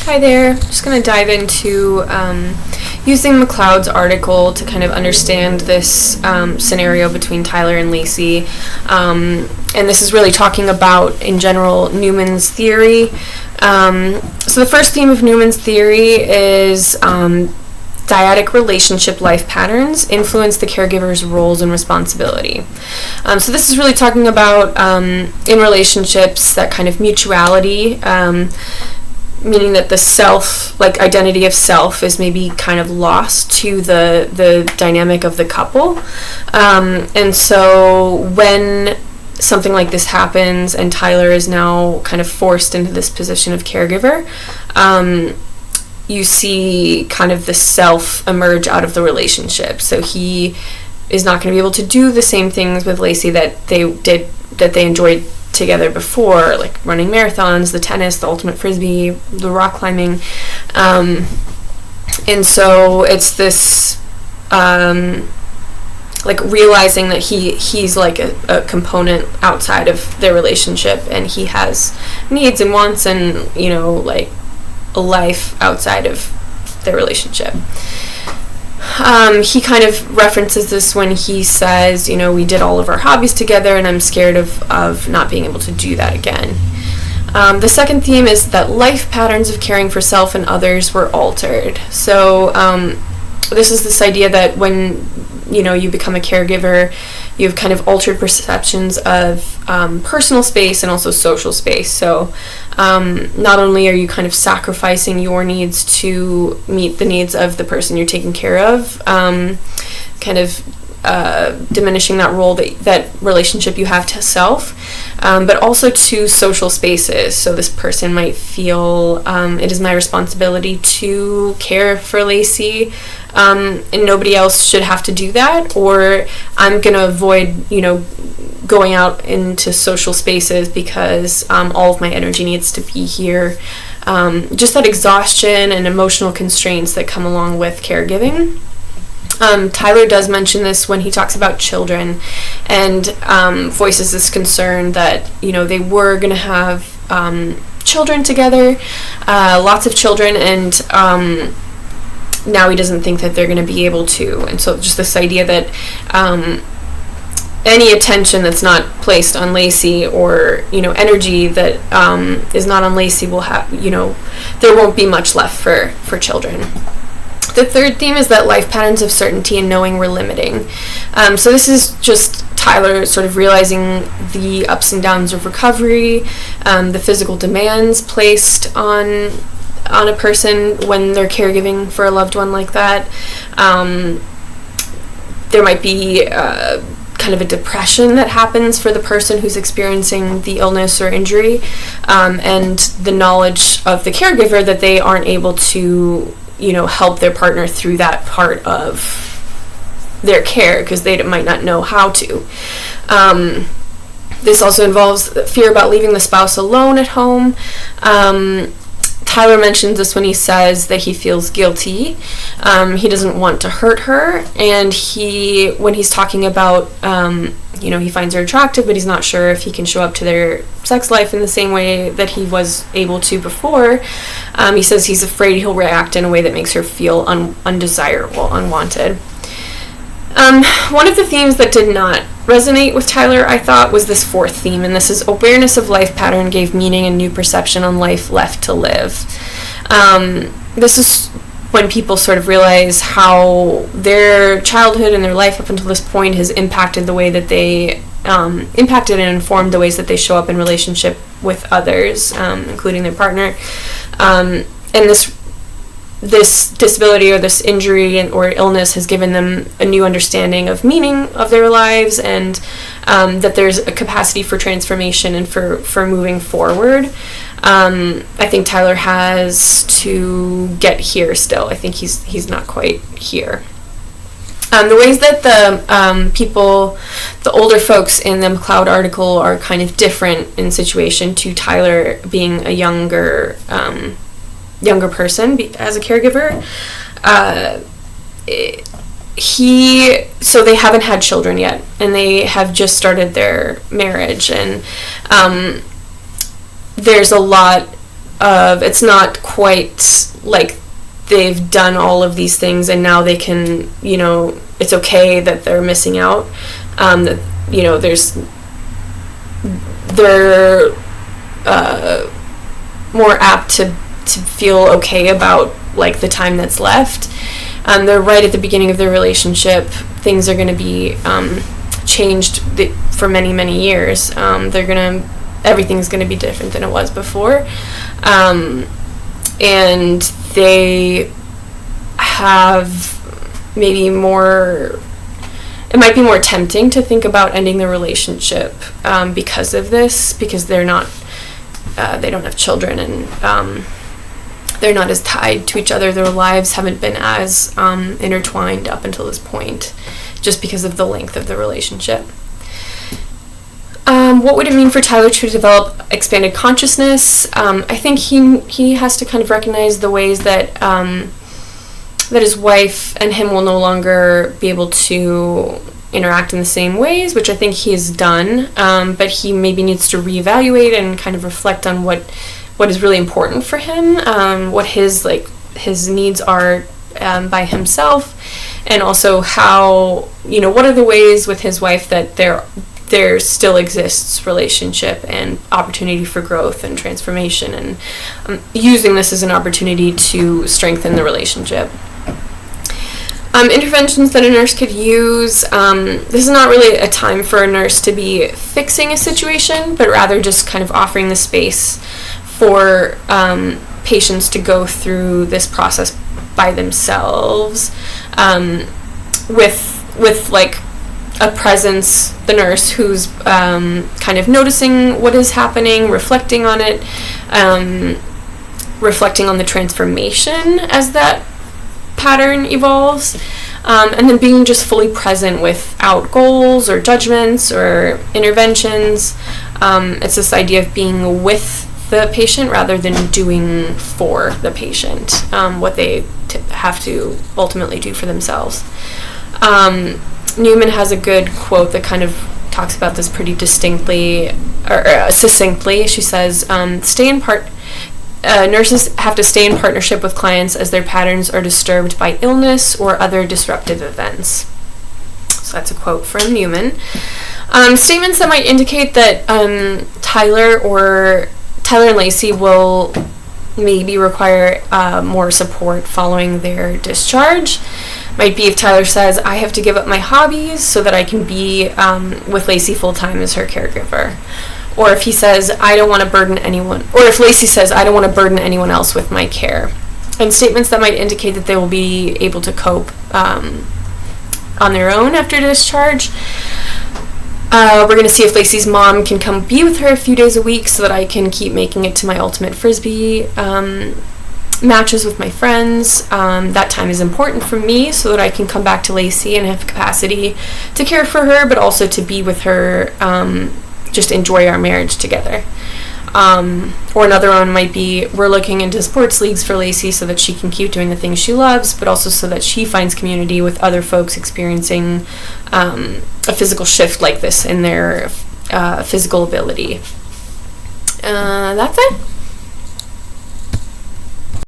Hi there. Just going to dive into using McLeod's article to kind of understand this scenario between Tyler and Lacey. And this is really talking about, in general, Newman's theory. So the first theme of Newman's theory is dyadic relationship life patterns influence the caregiver's roles and responsibility. So this is really talking about, in relationships, that kind of mutuality, meaning that the self, like identity of self, is maybe kind of lost to the dynamic of the couple. And so when something like this happens and Tyler is now kind of forced into this position of caregiver, you see kind of the self emerge out of the relationship. So he is not going to be able to do the same things with Lacey that they enjoyed together before, like running marathons, the tennis, the ultimate frisbee, the rock climbing. And so it's this like realizing that he's like a component outside of their relationship, and he has needs and wants and, you know, like a life outside of their relationship. He kind of references this when he says, you know, we did all of our hobbies together and I'm scared of not being able to do that again. The second theme is that life patterns of caring for self and others were altered. So this is this idea that when, you know, you become a caregiver, you have kind of altered perceptions of personal space and also social space. So not only are you kind of sacrificing your needs to meet the needs of the person you're taking care of, kind of diminishing that role, that relationship you have to self, but also to social spaces. So this person might feel it is my responsibility to care for Lacey, and nobody else should have to do that, or I'm going to avoid, you know, going out into social spaces because all of my energy needs to be here. Just that exhaustion and emotional constraints that come along with caregiving. Tyler does mention this when he talks about children, and voices this concern that, you know, they were going to have children together, lots of children, and now he doesn't think that they're going to be able to. And so just this idea that any attention that's not placed on Lacey, or, you know, energy that is not on Lacey, will have, you know, there won't be much left for children. The third theme is that life patterns of certainty and knowing were limiting. So this is just Tyler sort of realizing the ups and downs of recovery, the physical demands placed on a person when they're caregiving for a loved one like that. There might be kind of a depression that happens for the person who's experiencing the illness or injury, and the knowledge of the caregiver that they aren't able to, you know, help their partner through that part of their care because they might not know how to. This also involves fear about leaving the spouse alone at home. Tyler mentions this when he says that he feels guilty. He doesn't want to hurt her, and when he's talking about, you know, he finds her attractive, but he's not sure if he can show up to their sex life in the same way that he was able to before. He says he's afraid he'll react in a way that makes her feel undesirable, unwanted. One of the themes that did not resonate with Tyler, I thought, was this fourth theme, and this is awareness of life pattern gave meaning and new perception on life left to live. This is when people sort of realize how their childhood and their life up until this point has impacted the way that they impacted and informed the ways that they show up in relationship with others, including their partner. And this disability or this injury or illness has given them a new understanding of meaning of their lives, and that there's a capacity for transformation and for moving forward. I think Tyler has to get here still. I think he's not quite here. The ways that the older folks in the McLeod article are kind of different in situation to Tyler being a younger person as a caregiver. So they haven't had children yet, and they have just started their marriage, and there's a lot it's not quite like they've done all of these things and now they can, it's okay that they're missing out. That, they're more apt to feel okay about like the time that's left. They're right at the beginning of their relationship. Things are going to be changed for many, many years. Everything's going to be different than it was before. And they have maybe more, it might be more tempting to think about ending the relationship because of this, because they don't have children, and they're not as tied to each other. Their lives haven't been as intertwined up until this point, just because of the length of the relationship. What would it mean for Tyler to develop expanded consciousness? I think he has to kind of recognize the ways that that his wife and him will no longer be able to interact in the same ways, which I think he has done, but he maybe needs to reevaluate and kind of reflect on what is really important for him, what his needs are by himself, and also how, what are the ways with his wife that there still exists relationship and opportunity for growth and transformation, and using this as an opportunity to strengthen the relationship. Interventions that a nurse could use. This is not really a time for a nurse to be fixing a situation, but rather just kind of offering the space for patients to go through this process by themselves, with like a presence, the nurse who's kind of noticing what is happening, reflecting on it, reflecting on the transformation as that pattern evolves, and then being just fully present without goals or judgments or interventions. It's this idea of being with the patient rather than doing for the patient what they have to ultimately do for themselves. Newman has a good quote that kind of talks about this pretty distinctly or succinctly. She says, nurses have to stay in partnership with clients as their patterns are disturbed by illness or other disruptive events. So that's a quote from Newman. Statements that might indicate that Tyler and Lacey will maybe require more support following their discharge might be if Tyler says, I have to give up my hobbies so that I can be with Lacey full-time as her caregiver. Or if he says, I don't want to burden anyone, or if Lacey says, I don't want to burden anyone else with my care. And statements that might indicate that they will be able to cope on their own after discharge. We're going to see if Lacey's mom can come be with her a few days a week so that I can keep making it to my ultimate Frisbee matches with my friends. That time is important for me so that I can come back to Lacey and have capacity to care for her, but also to be with her, just enjoy our marriage together. Or another one might be, we're looking into sports leagues for Lacey so that she can keep doing the things she loves, but also so that she finds community with other folks experiencing a physical shift like this in their physical ability. That's it.